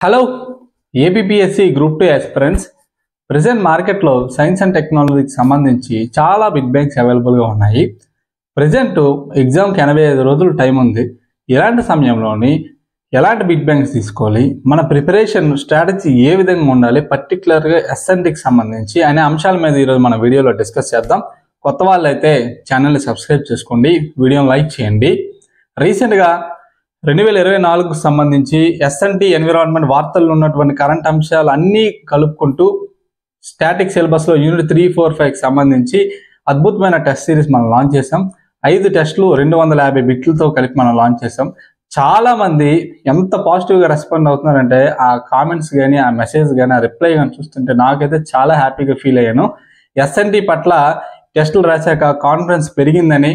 Hello APSC group 2 aspirants present మార్కెట్లో science and టెక్నాలజీకి సంబంధించి చాలా బిగ్ బ్యాంక్స్ అవైలబుల్గా ఉన్నాయి. ప్రెజెంట్ ఎగ్జామ్కి 85 రోజులు టైం ఉంది. ఇలాంటి సమయంలోని ఎలాంటి బిగ్ బ్యాంక్స్ తీసుకోవాలి, మన ప్రిపరేషన్ స్ట్రాటజీ ఏ విధంగా ఉండాలి, పర్టికులర్గా ఎస్ఎన్టీకి సంబంధించి అనే అంశాల మీద ఈరోజు మన వీడియోలో డిస్కస్ చేద్దాం. కొత్త వాళ్ళు అయితే ఛానల్ని సబ్స్క్రైబ్ చేసుకోండి, వీడియోని లైక్ చేయండి. రీసెంట్గా 2024కు సంబంధించి ఎస్ఎన్టీ ఎన్విరాన్మెంట్ వార్తల్లో ఉన్నటువంటి కరెంట్ అంశాలు అన్నీ కలుపుకుంటూ స్టాటిక్ సిలబస్లో యూనిట్ 3, 4, 5కి సంబంధించి అద్భుతమైన టెస్ట్ సిరీస్ మనం లాంచ్ చేసాం. 5 టెస్టులు 250 బిట్లతో కలిపి మనం లాంచ్ చేసాం. చాలామంది ఎంత పాజిటివ్గా రెస్పాండ్ అవుతున్నారంటే ఆ కామెంట్స్ కానీ, ఆ మెసేజ్ కానీ, ఆ రిప్లై కానీ చూస్తుంటే నాకైతే చాలా హ్యాపీగా ఫీల్ అయ్యాను. ఎస్ఎన్టీ పట్ల టెస్టులు రాశాక కాన్ఫిడెన్స్ పెరిగిందని,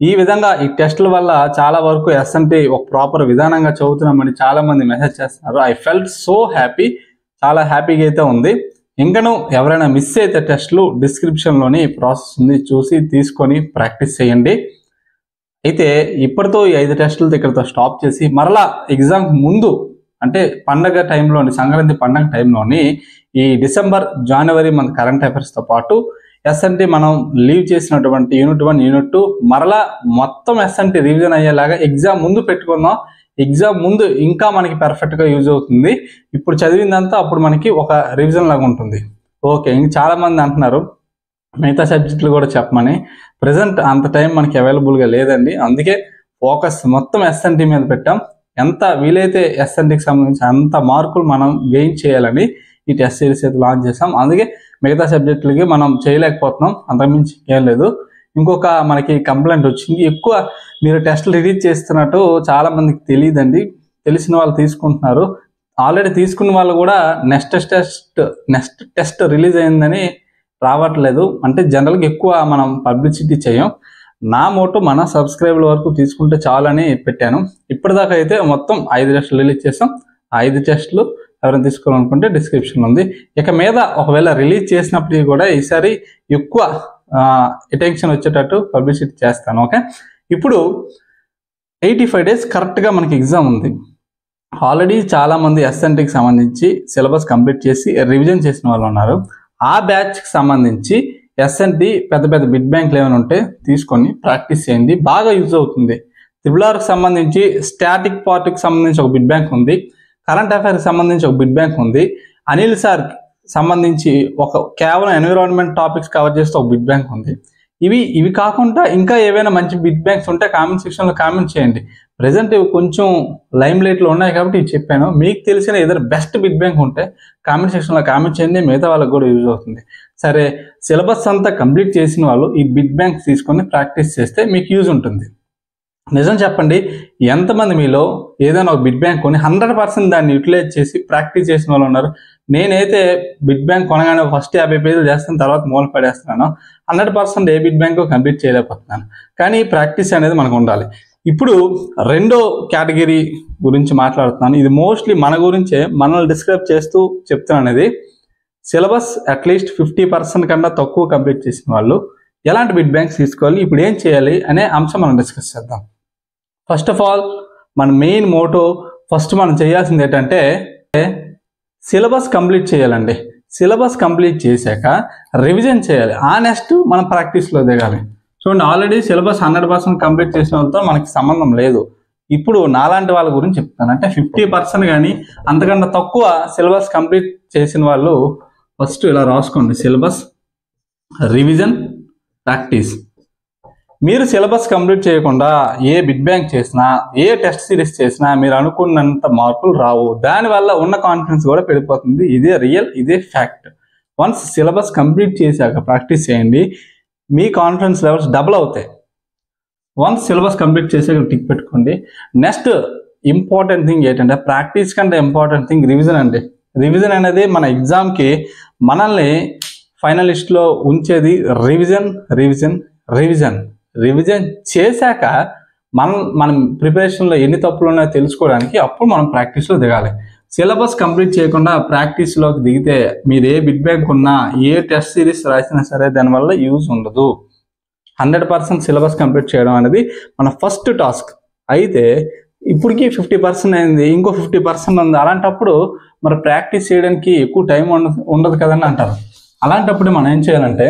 ఈ విధంగా ఈ టెస్టుల వల్ల చాలా వరకు ఎస్ఎన్టీ ఒక ప్రాపర్ విధానంగా చదువుతున్నామని చాలామంది మెసేజ్ చేస్తున్నారు. ఐ ఫెల్ట్ సో హ్యాపీ, చాలా హ్యాపీగా అయితే ఉంది. ఇంకను ఎవరైనా మిస్ అయితే టెస్టులు డిస్క్రిప్షన్లోని ప్రాసెస్ ఉంది, చూసి తీసుకొని ప్రాక్టీస్ చేయండి. అయితే ఇప్పటితో ఈ 5 టెస్టులతో ఇక్కడితో స్టాప్ చేసి మరలా ఎగ్జామ్ ముందు అంటే పండగ టైంలోని, సంక్రాంతి పండగ టైంలోని ఈ డిసెంబర్, జనవరి మంత్ కరెంట్ అఫైర్స్తో పాటు ఎస్ఎన్టీ మనం లీవ్ చేసినటువంటి యూనిట్ 1, యూనిట్ 2 మరలా మొత్తం ఎస్ఎన్టీ రివిజన్ అయ్యేలాగా ఎగ్జామ్ ముందు పెట్టుకుందాం. ఎగ్జామ్ ముందు ఇంకా మనకి పర్ఫెక్ట్గా యూజ్ అవుతుంది. ఇప్పుడు చదివిందంతా అప్పుడు మనకి ఒక రివిజన్ లాగా ఉంటుంది. ఓకే, ఇంక చాలామంది అంటున్నారు మిగతా సబ్జెక్టులు కూడా చెప్పమని. ప్రజెంట్ అంత టైం మనకి అవైలబుల్గా లేదండి, అందుకే ఫోకస్ మొత్తం ఎస్ఎన్టీ మీద పెట్టాం. ఎంత వీలైతే ఎస్ఎన్టీకి సంబంధించి అంత మార్కులు మనం గెయిన్ చేయాలని ఈ టెస్ట్ సిరీస్ అయితే లాంచ్ చేసాం. అందుకే మిగతా సబ్జెక్టులకి మనం చేయలేకపోతున్నాం, అంతకుమించి ఏం లేదు. ఇంకొక మనకి కంప్లైంట్ వచ్చింది, ఎక్కువ మీరు టెస్ట్లు రిలీజ్ చేస్తున్నట్టు చాలామందికి తెలియదండి. తెలిసిన వాళ్ళు తీసుకుంటున్నారు, ఆల్రెడీ తీసుకున్న వాళ్ళు కూడా నెక్స్ట్ టెస్ట్ రిలీజ్ అయిందని రావట్లేదు. అంటే జనరల్గా ఎక్కువ మనం పబ్లిసిటీ చేయం. నా మోటో మన సబ్స్క్రైబర్ల వరకు తీసుకుంటే చాలని పెట్టాను. ఇప్పటిదాకా అయితే మొత్తం 5 టెస్టులు రిలీజ్ చేసాం. 5 టెస్టులు ఎవరైనా తీసుకోవాలనుకుంటే డిస్క్రిప్షన్ ఉంది. ఇక మీద ఒకవేళ రిలీజ్ చేసినప్పటికీ కూడా ఈసారి ఎక్కువ అటెన్షన్ వచ్చేటట్టు పబ్లిసిటీ చేస్తాను. ఓకే, ఇప్పుడు 85 డేస్ కరెక్ట్గా మనకి ఎగ్జామ్ ఉంది. ఆల్రెడీ చాలామంది ఎస్ఎన్టీకి సంబంధించి సిలబస్ కంప్లీట్ చేసి రివిజన్ చేసిన వాళ్ళు ఉన్నారు. ఆ బ్యాచ్కి సంబంధించి ఎస్ఎన్టీ పెద్ద పెద్ద బిడ్ బ్యాంక్లు ఏమైనా ఉంటే తీసుకొని ప్రాక్టీస్ చేయండి, బాగా యూజ్ అవుతుంది. త్రిబుల్ సంబంధించి స్టాటిక్ పార్ట్కి సంబంధించి ఒక బిడ్ బ్యాంక్ ఉంది, కరెంట్ అఫైర్కి సంబంధించి ఒక బిడ్ బ్యాంక్ ఉంది, అనిల్ సార్ సంబంధించి ఒక కేవలం ఎన్విరాన్మెంట్ టాపిక్స్ కవర్ చేస్తే ఒక బిడ్ బ్యాంక్ ఉంది. ఇవి కాకుండా ఇంకా ఏవైనా మంచి బిడ్ బ్యాంక్స్ ఉంటే కామెంట్ సెక్షన్లో కామెంట్ చేయండి. ప్రజెంట్ ఇవి కొంచెం లైమ్ లైట్లో ఉన్నాయి కాబట్టి ఇవి చెప్పాను. మీకు తెలిసిన ఏదైనా బెస్ట్ బిడ్ బ్యాంక్ ఉంటే కామెంట్ సెక్షన్లో కామెంట్ చేయండి, మిగతా వాళ్ళకి కూడా యూజ్ అవుతుంది. సరే, సిలబస్ అంతా కంప్లీట్ చేసిన వాళ్ళు ఈ బిడ్ బ్యాంక్ తీసుకొని ప్రాక్టీస్ చేస్తే మీకు యూజ్ ఉంటుంది. నిజం చెప్పండి, ఎంతమంది మీలో ఏదైనా ఒక బిడ్ బ్యాంక్ కొని 100% దాన్ని యూటిలైజ్ చేసి ప్రాక్టీస్ చేసిన వాళ్ళు ఉన్నారు? నేనైతే బిడ్ బ్యాంక్ కొనగానే ఫస్ట్ 50 పేజీలు చేస్తాను, తర్వాత మూల పడేస్తున్నాను. 100% ఏ బిడ్ బ్యాంక్ కంప్లీట్ చేయలేకపోతున్నాను. కానీ ప్రాక్టీస్ అనేది మనకు ఉండాలి. ఇప్పుడు రెండో కేటగిరీ గురించి మాట్లాడుతున్నాను. ఇది మోస్ట్లీ మన గురించే, మనల్ని డిస్క్రైబ్ చేస్తూ చెప్తున్నాను. అనేది సిలబస్ అట్లీస్ట్ 50% కన్నా తక్కువ కంప్లీట్ చేసిన వాళ్ళు ఎలాంటి బిడ్ బ్యాంక్స్ తీసుకోవాలి, ఇప్పుడు ఏం చేయాలి అనే అంశం మనం డిస్కస్ చేద్దాం. ఫస్ట్ ఆఫ్ ఆల్ మన మెయిన్ మోటో ఫస్ట్ మనం చేయాల్సింది ఏంటంటే సిలబస్ కంప్లీట్ చేయాలండి. సిలబస్ కంప్లీట్ చేశాక రివిజన్ చేయాలి. ఆ నెక్స్ట్ మనం ప్రాక్టీస్లో దిగాలి. చూడండి, ఆల్రెడీ సిలబస్ 100% కంప్లీట్ చేసిన వాళ్ళతో మనకి సంబంధం లేదు. ఇప్పుడు నాలాంటి వాళ్ళ గురించి చెప్తాను. అంటే 50% కానీ అంతకన్నా తక్కువ సిలబస్ కంప్లీట్ చేసిన వాళ్ళు ఫస్ట్ ఇలా రాసుకోండి: సిలబస్, రివిజన్, ప్రాక్టీస్. మీరు సిలబస్ కంప్లీట్ చేయకుండా ఏ బిడ్ బ్యాంక్ చేసినా, ఏ టెస్ట్ సిరీస్ చేసినా మీరు అనుకున్నంత మార్కులు రావు. దానివల్ల ఉన్న కాన్ఫిడెన్స్ కూడా పెరిగిపోతుంది. ఇదే రియల్, ఇదే ఫ్యాక్ట్. వన్స్ సిలబస్ కంప్లీట్ చేశాక ప్రాక్టీస్ చేయండి, మీ కాన్ఫిడెన్స్ లెవెల్స్ డబుల్ అవుతాయి. వన్స్ సిలబస్ కంప్లీట్ చేసాక టిక్ పెట్టుకోండి. నెక్స్ట్ ఇంపార్టెంట్ థింగ్ ఏంటంటే, ప్రాక్టీస్ కంటే ఇంపార్టెంట్ థింగ్ రివిజన్ అండి. రివిజన్ అనేది మన ఎగ్జామ్కి మనల్ని ఫైనలిస్ట్లో ఉంచేది. రివిజన్ రివిజన్ రివిజన్ రివిజన్ చేశాక మనం ప్రిపరేషన్లో ఎన్ని తప్పులు ఉన్నాయో తెలుసుకోవడానికి అప్పుడు మనం ప్రాక్టీస్లో దిగాలి. సిలబస్ కంప్లీట్ చేయకుండా ప్రాక్టీస్లోకి దిగితే మీరు ఏ బిడ్ బ్యాంక్ ఉన్నా, ఏ టెస్ట్ సిరీస్ రాసినా సరే దానివల్ల యూజ్ ఉండదు. 100% సిలబస్ కంప్లీట్ చేయడం అనేది మన ఫస్ట్ టాస్క్. అయితే ఇప్పటికీ 50% అయింది, ఇంకో 50% ఉంది. అలాంటప్పుడు మరి ప్రాక్టీస్ చేయడానికి ఎక్కువ టైం ఉండదు కదని అంటారు. అలాంటప్పుడు మనం ఏం చేయాలంటే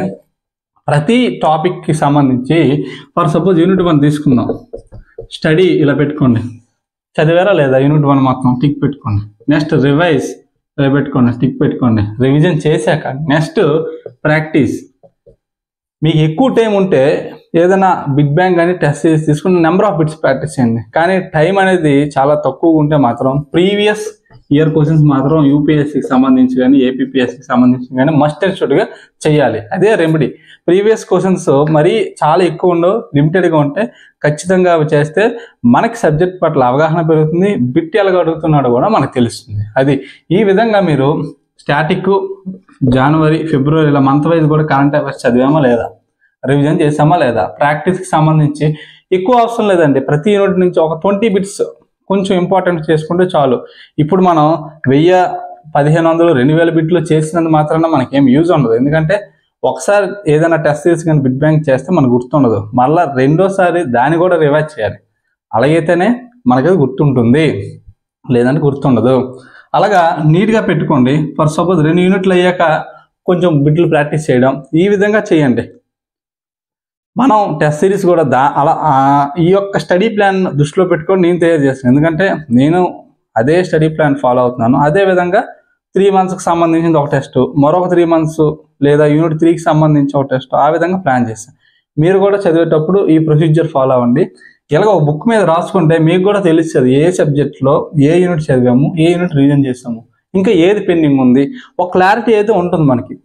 ప్రతి టాపిక్కి సంబంధించి ఫర్ సపోజ్ యూనిట్ 1 తీసుకుందాం. స్టడీ ఇలా పెట్టుకోండి, చదివారా లేదా యూనిట్ 1 మొత్తం టిక్ పెట్టుకోండి. నెక్స్ట్ రివైజ్ ఇలా పెట్టుకోండి, టిక్ పెట్టుకోండి. రివిజన్ చేశాక నెక్స్ట్ ప్రాక్టీస్. మీకు ఎక్కువ టైం ఉంటే ఏదైనా బిగ్ బ్యాంగ్ కానీ టెస్ట్ సిరీస్ తీసుకుని నెంబర్ ఆఫ్ బిట్స్ ప్రాక్టీస్ చేయండి. కానీ టైం అనేది చాలా తక్కువగా ఉంటే మాత్రం ప్రీవియస్ ఇయర్ క్వశ్చన్స్ మాత్రం యూపీఎస్సీకి సంబంధించి కానీ ఏపీపీఎస్సీకి సంబంధించి కానీ మస్ట్ అండ్ షుడ్గా చేయాలి. అదే రెమెడీ. ప్రీవియస్ క్వశ్చన్స్ మరీ చాలా ఎక్కువ ఉండవు, లిమిటెడ్గా ఉంటే ఖచ్చితంగా అవి చేస్తే మనకి సబ్జెక్ట్ పట్ల అవగాహన పెరుగుతుంది. బిట్ ఎలాగ అడుగుతున్నాడో కూడా మనకు తెలుస్తుంది. అది ఈ విధంగా మీరు స్టాటిక్ జనవరి ఫిబ్రవరి ఇలా మంత్ వైజ్ కూడా కరెంట్ అఫైర్స్ చదివామా లేదా, రివిజన్ చేసామా లేదా, ప్రాక్టీస్కి సంబంధించి ఎక్కువ అవసరం లేదండి. ప్రతి యూనిట్ నుంచి ఒక 20 బిట్స్ కొంచెం ఇంపార్టెంట్ చేసుకుంటే చాలు. ఇప్పుడు మనం 1000, 1500, 2000 బిట్లు చేసినందుకు మాత్రాన మనకేం యూజ్ ఉండదు. ఎందుకంటే ఒకసారి ఏదైనా టెస్ట్ చేసి కానీ బిట్ బ్యాంక్ చేస్తే మనకు గుర్తుండదు. మళ్ళీ రెండోసారి దాన్ని కూడా రివైజ్ చేయాలి. అలాగైతేనే మనకి గుర్తుంటుంది, లేదంటే గుర్తుండదు. అలాగా నీట్గా పెట్టుకోండి. ఫర్ సపోజ్ 2 యూనిట్లు అయ్యాక కొంచెం బిట్లు ప్రాక్టీస్ చేయడం, ఈ విధంగా చేయండి. మనం టెస్ట్ సిరీస్ కూడా అలా ఈ యొక్క స్టడీ ప్లాన్ దృష్టిలో పెట్టుకొని నేను తయారు చేస్తాను. ఎందుకంటే నేను అదే స్టడీ ప్లాన్ ఫాలో అవుతున్నాను. అదేవిధంగా 3 మంత్స్కి సంబంధించిన ఒక టెస్ట్, మరొక 3 మంత్స్ లేదా యూనిట్ 3కి సంబంధించి ఒక టెస్ట్, ఆ విధంగా ప్లాన్ చేస్తాను. మీరు కూడా చదివేటప్పుడు ఈ ప్రొసీజర్ ఫాలో అవ్వండి. ఇలాగ ఒక బుక్ మీద రాసుకుంటే మీకు కూడా తెలుస్తుంది ఏ సబ్జెక్ట్లో ఏ యూనిట్ చదివాము, ఏ యూనిట్ రివిజన్ చేసాము, ఇంకా ఏది పెండింగ్ ఉంది. ఒక క్లారిటీ అయితే ఉంటుంది మనకి.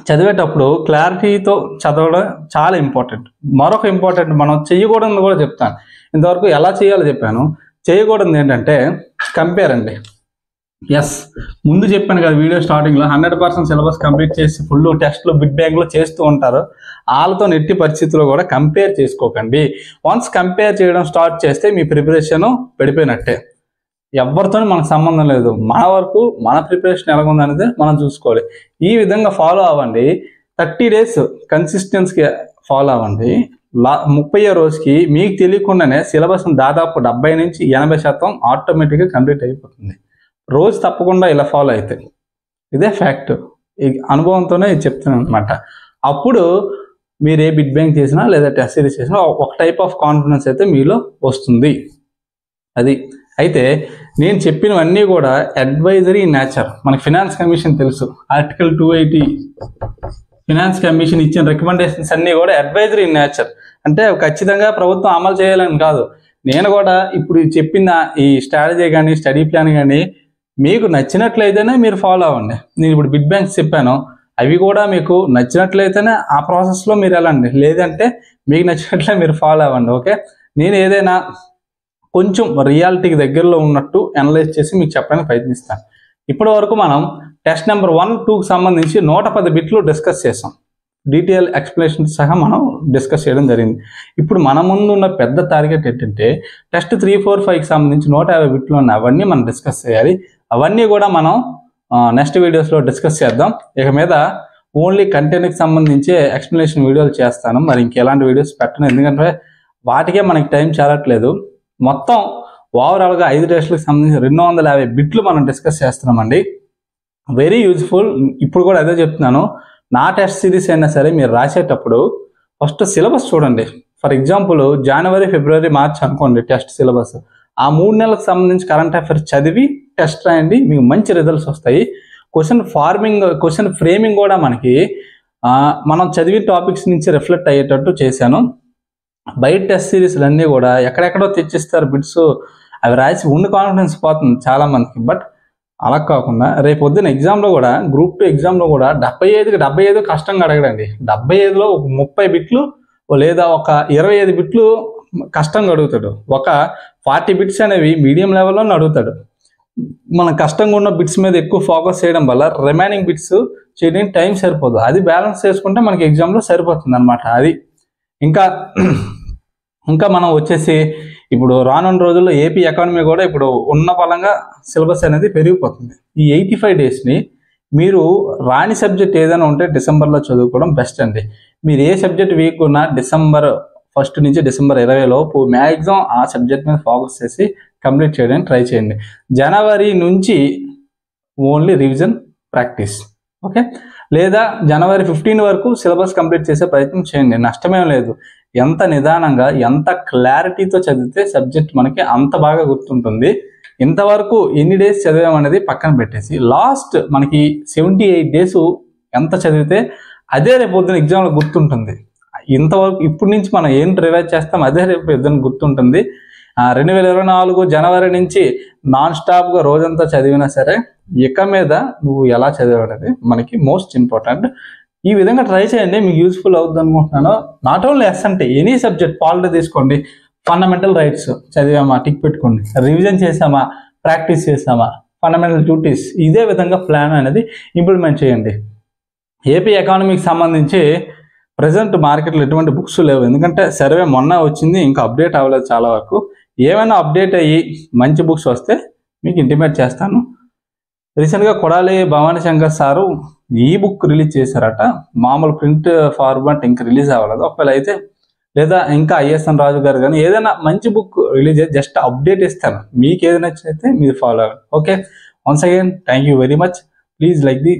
చదివేటప్పుడు క్లారిటీతో చదవడం చాలా ఇంపార్టెంట్. మరొక ఇంపార్టెంట్ మనం చేయకూడదు కూడా చెప్తాను. ఇంతవరకు ఎలా చేయాలో చెప్పాను. చేయకూడదు ఏంటంటే కంపేర్ అండి. ఎస్, ముందు చెప్పాను కదా వీడియో స్టార్టింగ్లో 100% సిలబస్ కంప్లీట్ చేసి ఫుల్ టెస్ట్లు బిట్ బ్యాంక్లో చేస్తూ ఉంటారు. వాళ్ళతో ఎట్టి పరిస్థితుల్లో కూడా కంపేర్ చేసుకోకండి. వన్స్ కంపేర్ చేయడం స్టార్ట్ చేస్తే మీ ప్రిపరేషన్ పడిపోయినట్టే. ఎవరితో మనకు సంబంధం లేదు. మన వరకు మన ప్రిపరేషన్ ఎలాగుందనేది మనం చూసుకోవాలి. ఈ విధంగా ఫాలో అవ్వండి. 30 days కన్సిస్టెన్సీగా ఫాలో అవ్వండి. 30వ రోజుకి మీకు తెలియకుండానే సిలబస్ దాదాపు 70 నుంచి 80% ఆటోమేటిక్గా కంప్లీట్ అయిపోతుంది. రోజు తప్పకుండా ఇలా ఫాలో అయితే, ఇదే ఫ్యాక్ట్. ఈ అనుభవంతోనే చెప్తున్నాను అనమాట. అప్పుడు మీరు ఏ బిట్ బ్యాంక్ చేసినా లేదా టెస్ట్ సిరీస్ చేసినా ఒక టైప్ ఆఫ్ కాన్ఫిడెన్స్ అయితే మీలో వస్తుంది. అది అయితే నేను చెప్పినవన్నీ కూడా అడ్వైజరీ నేచర్. మనకి ఫినాన్స్ కమిషన్ తెలుసు, ఆర్టికల్ 280 ఫినాన్స్ కమిషన్ ఇచ్చిన రికమెండేషన్స్ అన్నీ కూడా అడ్వైజరీ నేచర్. అంటే ఖచ్చితంగా ప్రభుత్వం అమలు చేయాలని కాదు. నేను కూడా ఇప్పుడు చెప్పిన ఈ స్ట్రాటజీ కానీ స్టడీ ప్లాన్ కానీ మీకు నచ్చినట్లయితేనే మీరు ఫాలో అవ్వండి. నేను ఇప్పుడు బిట్ బ్యాంక్స్ చెప్పాను, అవి కూడా మీకు నచ్చినట్లయితేనే ఆ ప్రాసెస్లో మీరు వెళ్ళండి. లేదంటే మీకు నచ్చినట్లే మీరు ఫాలో అవ్వండి. ఓకే, నేను ఏదైనా కొంచెం రియాలిటీకి దగ్గరలో ఉన్నట్టు అనలైజ్ చేసి మీకు చెప్పడానికి ప్రయత్నిస్తాను. ఇప్పటి వరకు మనం టెస్ట్ నెంబర్ 1, 2కి సంబంధించి 110 బిట్లు డిస్కస్ చేసాం. డీటెయిల్ ఎక్స్ప్లెనేషన్ సహా మనం డిస్కస్ చేయడం జరిగింది. ఇప్పుడు మన ముందు ఉన్న పెద్ద టార్గెట్ ఏంటంటే టెస్ట్ 3, 4, 5కి సంబంధించి 150 బిట్లు ఉన్నాయి. అవన్నీ మనం డిస్కస్ చేయాలి. అవన్నీ కూడా మనం నెక్స్ట్ వీడియోస్లో డిస్కస్ చేద్దాం. ఇక మీద ఓన్లీ కంటెంట్కి సంబంధించే ఎక్స్ప్లెనేషన్ వీడియోలు చేస్తాను. మరి ఇంకెలాంటి వీడియోస్ పెట్టను, ఎందుకంటే వాటికే మనకి టైం చాలట్లేదు. మొత్తం ఓవరాల్గా 5 టెస్టులకు సంబంధించి 250 బిట్లు మనం డిస్కస్ చేస్తున్నామండి. Very useful. ఇప్పుడు కూడా అదే చెప్తున్నాను. నా టెస్ట్ సిరీస్ అయినా సరే మీరు రాసేటప్పుడు ఫస్ట్ సిలబస్ చూడండి. For example January, February, March అనుకోండి టెస్ట్ సిలబస్. ఆ 3 నెలలకు సంబంధించి కరెంట్ అఫైర్స్ చదివి టెస్ట్ రాయండి, మీకు మంచి రిజల్ట్స్ వస్తాయి. క్వశ్చన్ ఫ్రేమింగ్ కూడా మనకి మనం చదివి టాపిక్స్ నుంచి రిఫ్లెక్ట్ అయ్యేటట్టు చేశాను. బయట టెస్ట్ సిరీస్లు అన్నీ కూడా ఎక్కడెక్కడో తెచ్చిస్తారు బిట్స్, అవి రాసి ఉన్న కాన్ఫిడెన్స్ పోతుంది చాలామందికి. బట్ అలా కాకుండా రేపు పొద్దున్న ఎగ్జామ్లో కూడా గ్రూప్ 2 ఎగ్జామ్లో కూడా 75కి 75 కష్టంగా అడగడండి. 75లో ఒక 30 బిట్లు లేదా ఒక 25 బిట్లు కష్టంగా అడుగుతాడు. ఒక 40 బిట్స్ అనేవి మీడియం లెవెల్లో అడుగుతాడు. మనం కష్టంగా ఉన్న బిట్స్ మీద ఎక్కువ ఫోకస్ చేయడం వల్ల రిమైనింగ్ బిట్స్ చేయడానికి టైం సరిపోదు. అది బ్యాలెన్స్ చేసుకుంటే మనకి ఎగ్జామ్లో సరిపోతుంది అనమాట. అది ఇంకా మనం వచ్చేసి ఇప్పుడు రానున్న రోజుల్లో ఏపీ ఎకానమీ కూడా ఇప్పుడు ఉన్న పరంగా సిలబస్ అనేది పెరిగిపోతుంది. ఈ 85 డేస్ని మీరు రాని సబ్జెక్ట్ ఏదైనా ఉంటే డిసెంబర్లో చదువుకోవడం బెస్ట్ అండి. మీరు ఏ సబ్జెక్ట్ వీక్ ఉన్నా డిసెంబర్ 1 నుంచి డిసెంబర్ 20 లోపు మ్యాక్సిమం ఆ సబ్జెక్ట్ మీద ఫోకస్ చేసి కంప్లీట్ చేయడానికి ట్రై చేయండి. జనవరి నుంచి ఓన్లీ రివిజన్ ప్రాక్టీస్, ఓకే? లేదా జనవరి 15 వరకు సిలబస్ కంప్లీట్ చేసే ప్రయత్నం చేయండి, నష్టమేం లేదు. ఎంత నిదానంగా ఎంత క్లారిటీతో చదివితే సబ్జెక్ట్ మనకి అంత బాగా గుర్తుంటుంది. ఇంతవరకు ఎన్ని డేస్ చదివామనేది పక్కన పెట్టేసి లాస్ట్ మనకి 78 డేస్ ఎంత చదివితే అదే రేపు పొద్దున ఎగ్జామ్లో గుర్తుంటుంది. ఇంతవరకు ఇప్పటి నుంచి మనం ఏం రివైజ్ చేస్తాం అదే రేపు ఎగ్జామ్ గుర్తుంటుంది. 2024 జనవరి నుంచి నాన్ స్టాప్గా రోజంతా చదివినా సరే ఇక మీద నువ్వు ఎలా చదివాడనేది మనకి మోస్ట్ ఇంపార్టెంట్. ఈ విధంగా ట్రై చేయండి, మీకు యూస్ఫుల్ అవుతుంది అనుకుంటున్నాను. నాట్ ఓన్లీ అంటే ఎనీ సబ్జెక్ట్ పాలిటీ తీసుకోండి, ఫండమెంటల్ రైట్స్ చదివామా టిక్ పెట్టుకోండి, రివిజన్ చేసామా, ప్రాక్టీస్ చేసామా, ఫండమెంటల్ డ్యూటీస్, ఇదే విధంగా ప్లాన్ అనేది ఇంప్లిమెంట్ చేయండి. ఏపీ ఎకానమీకి సంబంధించి ప్రజెంట్ మార్కెట్లో ఎటువంటి బుక్స్ లేవు, ఎందుకంటే సర్వే మొన్న వచ్చింది, ఇంకా అప్డేట్ అవ్వలేదు చాలా వరకు. ఏమైనా అప్డేట్ అయ్యి మంచి బుక్స్ వస్తే మీకు ఇంటిమేట్ చేస్తాను. రీసెంట్గా కొడాలి భవానీ శంకర్ సారు ఈ బుక్ రిలీజ్ చేశారట, మామూలు ప్రింట్ ఫార్మాట్ ఇంకా రిలీజ్ అవ్వలేదు. ఒకవేళ అయితే లేదా ఇంకా ISN రాజు గారు కానీ ఏదైనా మంచి బుక్ రిలీజ్ అయితే జస్ట్ అప్డేట్ ఇస్తాను, మీకు ఏదైనా నచ్చితే మీరు ఫాలో అవ్వండి. Okay, once again thank you very much. Please like the